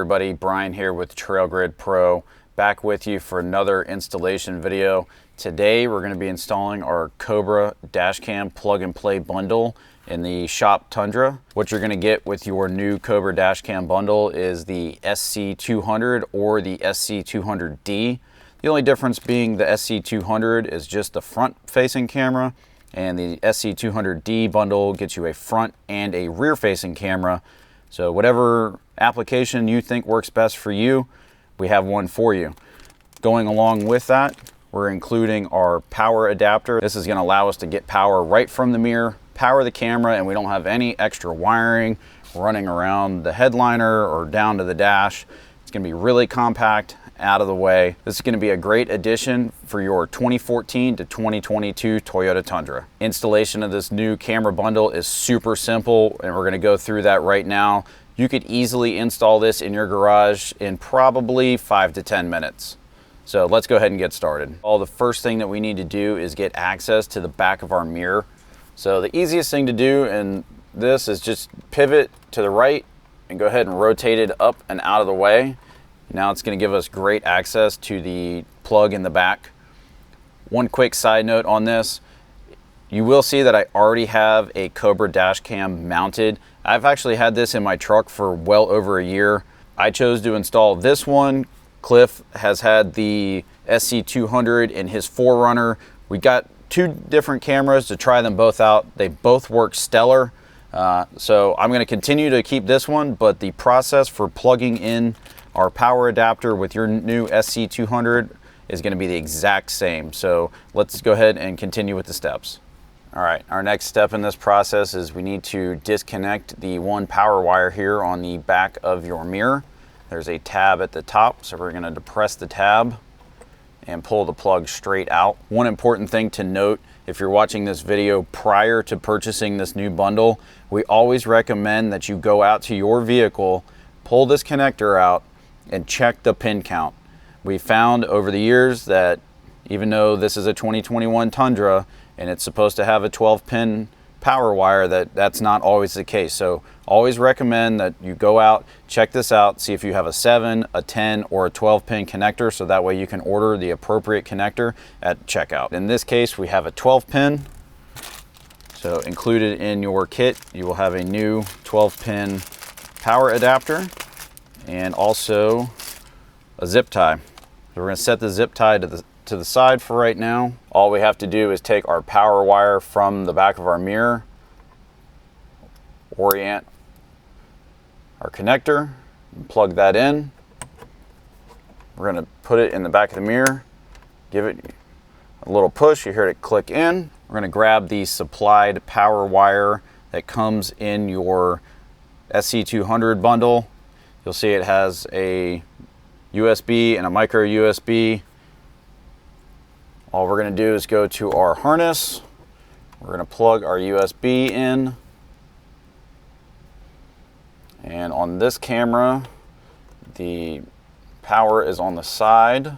everybody, Brian here with TrailGrid Pro, back with you for another installation video. Today we're going to be installing our Cobra dash cam plug and play bundle in the shop Tundra. What you're going to get with your new Cobra dash cam bundle is the SC200 or the SC200D. The only difference being the SC200 is just the front facing camera, and the SC200D bundle gets you a front and a rear facing camera. So whatever application you think works best for you, we have one for you. Going along with that, we're including our power adapter. This is going to allow us to get power right from the mirror, power the camera, and we don't have any extra wiring running around the headliner or down to the dash. It's going to be really compact, out of the way. This is going to be a great addition for your 2014 to 2022 Toyota Tundra. Installation of this new camera bundle is super simple, and we're going to go through that right now. You could easily install this in your garage in probably 5 to 10 minutes. So let's go ahead and get started. The first thing that we need to do is get access to the back of our mirror. So the easiest thing to do in this is just pivot to the right and go ahead and rotate it up and out of the way. Now it's going to give us great access to the plug in the back. One quick side note on this, you will see that I already have a Cobra dash cam mounted. I've actually had this in my truck for well over a year. I chose to install this one. Cliff has had the SC200 in his 4Runner. We got two different cameras to try them both out. They both work stellar. So I'm going to continue to keep this one, but the process for plugging in our power adapter with your new SC200 is going to be the exact same. So let's go ahead and continue with the steps. All right, our next step in this process is we need to disconnect the one power wire here on the back of your mirror. There's a tab at the top, so we're going to depress the tab and pull the plug straight out. One important thing to note, if you're watching this video prior to purchasing this new bundle, we always recommend that you go out to your vehicle, pull this connector out, and check the pin count. We found over the years that even though this is a 2021 Tundra and it's supposed to have a 12-pin power wire, that's not always the case. So always recommend that you go out, check this out, see if you have a 7, a 10, or a 12-pin connector, so that way you can order the appropriate connector at checkout. In this case, we have a 12-pin. So included in your kit, you will have a new 12-pin power adapter and also a zip tie. So we're going to set the zip tie to the side for right now. All we have to do is take our power wire from the back of our mirror, orient our connector, and plug that in. We're going to put it in the back of the mirror, give it a little push, you hear it click in. We're going to grab the supplied power wire that comes in your SC200 bundle. You'll see it has a USB and a micro USB. All we're going to do is go to our harness. We're going to plug our USB in. And on this camera, the power is on the side.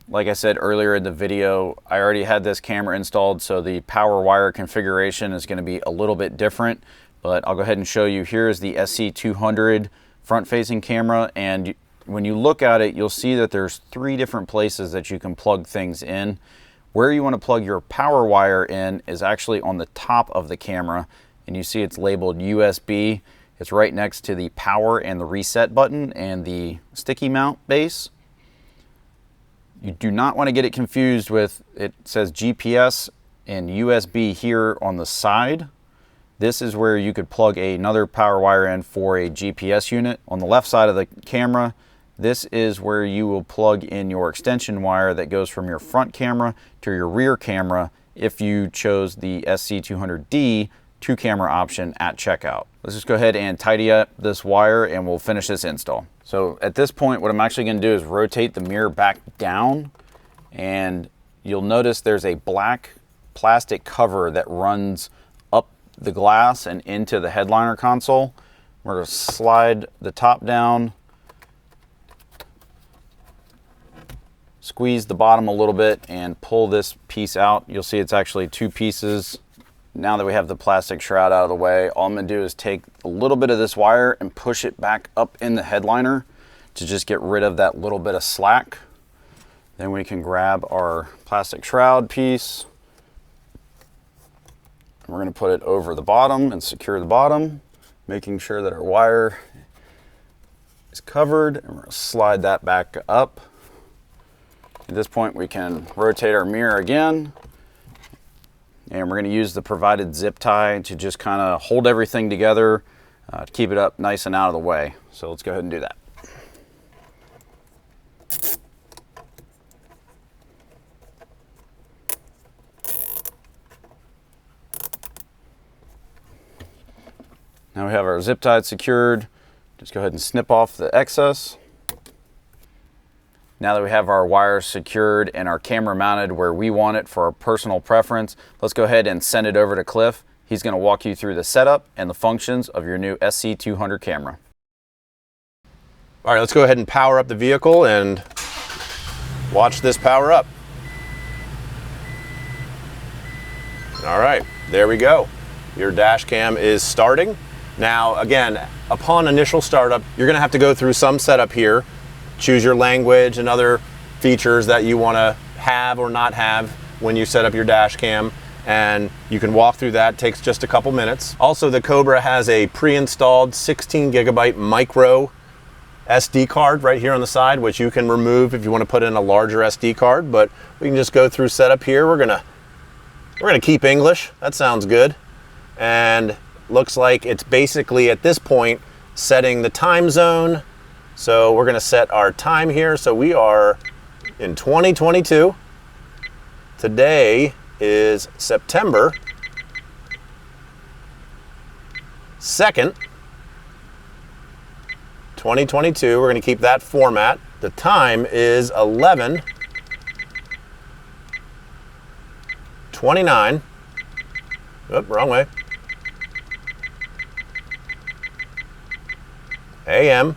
Like I said earlier in the video, I already had this camera installed, so the power wire configuration is going to be a little bit different. But I'll go ahead and show you. Here is the SC200 front-facing camera, and when you look at it, you'll see that there's 3 different places that you can plug things in. Where you want to plug your power wire in is actually on the top of the camera, and you see it's labeled USB. It's right next to the power and the reset button and the sticky mount base. You do not want to get it confused with, it says GPS and USB here on the side. This is where you could plug another power wire in for a GPS unit. On the left side of the camera, this is where you will plug in your extension wire that goes from your front camera to your rear camera if you chose the SC200D 2-camera option at checkout. Let's just go ahead and tidy up this wire and we'll finish this install. So at this point, what I'm actually going to do is rotate the mirror back down, and you'll notice there's a black plastic cover that runs up the glass and into the headliner console. We're going to slide the top down, squeeze the bottom a little bit, and pull this piece out. You'll see it's actually 2 pieces Now that we have the plastic shroud out of the way, all I'm gonna do is take a little bit of this wire and push it back up in the headliner to just get rid of that little bit of slack. Then we can grab our plastic shroud piece. We're gonna put it over the bottom and secure the bottom, making sure that our wire is covered, and we're gonna slide that back up. At this point, we can rotate our mirror again, and we're gonna use the provided zip tie to just kind of hold everything together to keep it up nice and out of the way. So let's go ahead and do that. Now we have our zip tie secured. Just go ahead and snip off the excess. Now that we have our wires secured and our camera mounted where we want it for our personal preference, let's go ahead and send it over to Cliff. He's going to walk you through the setup and the functions of your new SC200 camera. All right, let's go ahead and power up the vehicle and watch this power up. All right, there we go. Your dash cam is starting. Now, again, upon initial startup, you're gonna have to go through some setup here, choose your language and other features that you wanna have or not have when you set up your dash cam, and you can walk through that. It takes just a couple minutes. Also, the Cobra has a pre-installed 16 gigabyte micro SD card right here on the side, which you can remove if you wanna put in a larger SD card, but we can just go through setup here. We're gonna keep English, that sounds good. And looks like it's basically at this point setting the time zone. So we're gonna set our time here. So we are in 2022. Today is September 2nd, 2022. We're gonna keep that format. The time is 11:29. Oh, wrong way. AM,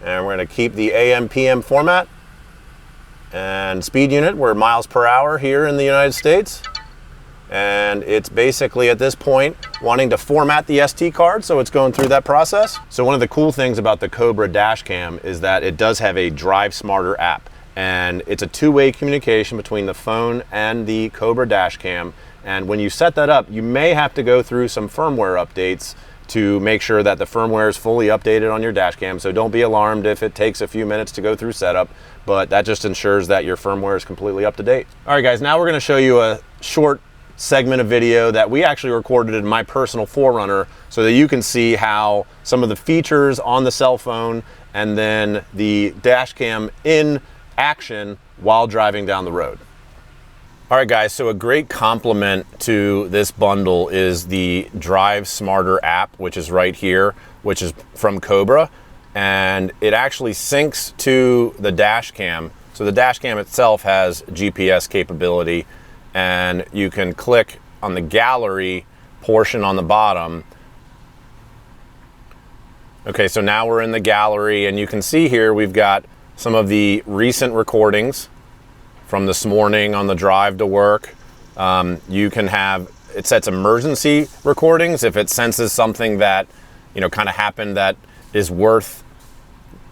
and we're going to keep the AM PM format, and speed unit, we're miles per hour here in the United States, and it's basically at this point wanting to format the SD card, so it's going through that process. So one of the cool things about the Cobra dash cam is that it does have a Drive Smarter app, and it's a two-way communication between the phone and the Cobra dash cam, and when you set that up, you may have to go through some firmware updates to make sure that the firmware is fully updated on your dash cam. So don't be alarmed if it takes a few minutes to go through setup, but that just ensures that your firmware is completely up to date. All right guys, now we're gonna show you a short segment of video that we actually recorded in my personal 4Runner so that you can see how some of the features on the cell phone and then the dash cam in action while driving down the road. All right guys, so a great complement to this bundle is the Drive Smarter app, which is right here, which is from Cobra, and it actually syncs to the dash cam. So the dash cam itself has GPS capability, and you can click on the gallery portion on the bottom. Okay, so now we're in the gallery, and you can see here we've got some of the recent recordings from this morning on the drive to work. You can have, it sets emergency recordings if it senses something that, you know, kind of happened that is worth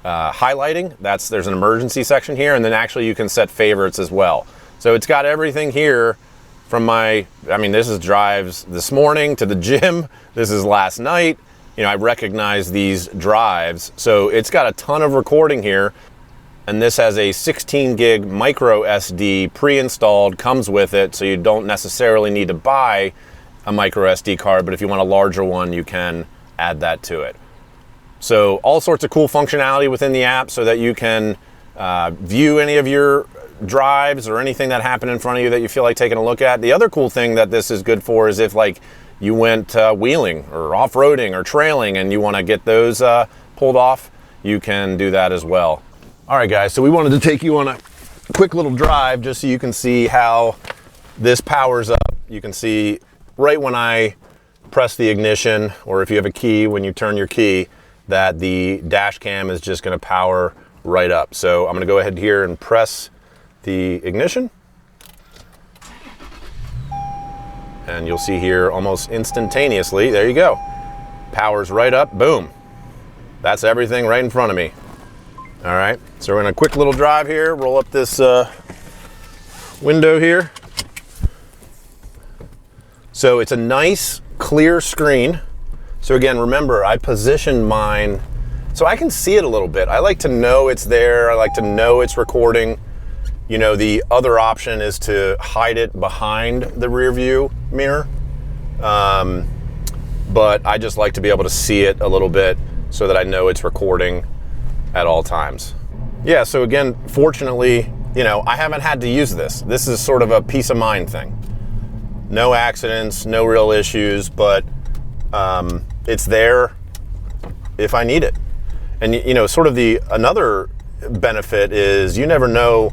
highlighting. There's an emergency section here, and then actually you can set favorites as well. So it's got everything here from this is drives this morning to the gym. This is last night. You know, I recognize these drives. So it's got a ton of recording here. And this has a 16 gig micro SD pre-installed, comes with it, so you don't necessarily need to buy a micro SD card, but if you want a larger one, you can add that to it. So all sorts of cool functionality within the app so that you can view any of your drives or anything that happened in front of you that you feel like taking a look at. The other cool thing that this is good for is if like you went wheeling or off-roading or trailing and you want to get those pulled off, you can do that as well. All right guys, so we wanted to take you on a quick little drive just so you can see how this powers up. You can see right when I press the ignition, or if you have a key, when you turn your key, that the dash cam is just gonna power right up. So I'm gonna go ahead here and press the ignition. And you'll see here almost instantaneously, there you go. Power's right up, boom. That's everything right in front of me. All right, so we're in a quick little drive here, roll up this window here. So it's a nice clear screen. So again, remember, I positioned mine so I can see it a little bit. I like to know it's there. I like to know it's recording. You know, the other option is to hide it behind the rear view mirror. But I just like to be able to see it a little bit so that I know it's recording at all times. Yeah, so again, fortunately, you know, I haven't had to use this. This is sort of a peace of mind thing. No accidents, no real issues, but it's there if I need it. And you know, sort of another benefit is you never know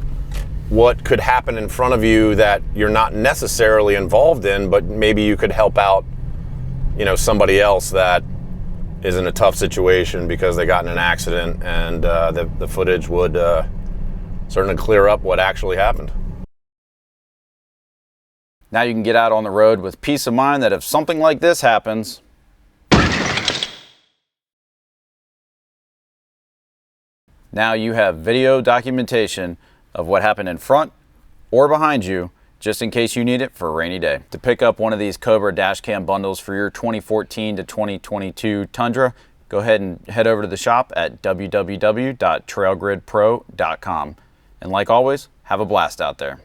what could happen in front of you that you're not necessarily involved in, but maybe you could help out, you know, somebody else that is in a tough situation because they got in an accident, and the footage would certainly clear up what actually happened. Now you can get out on the road with peace of mind that if something like this happens, now you have video documentation of what happened in front or behind you, just in case you need it for a rainy day. To pick up one of these Cobra dash cam bundles for your 2014 to 2022 Tundra, go ahead and head over to the shop at www.trailgridpro.com. And like always, have a blast out there.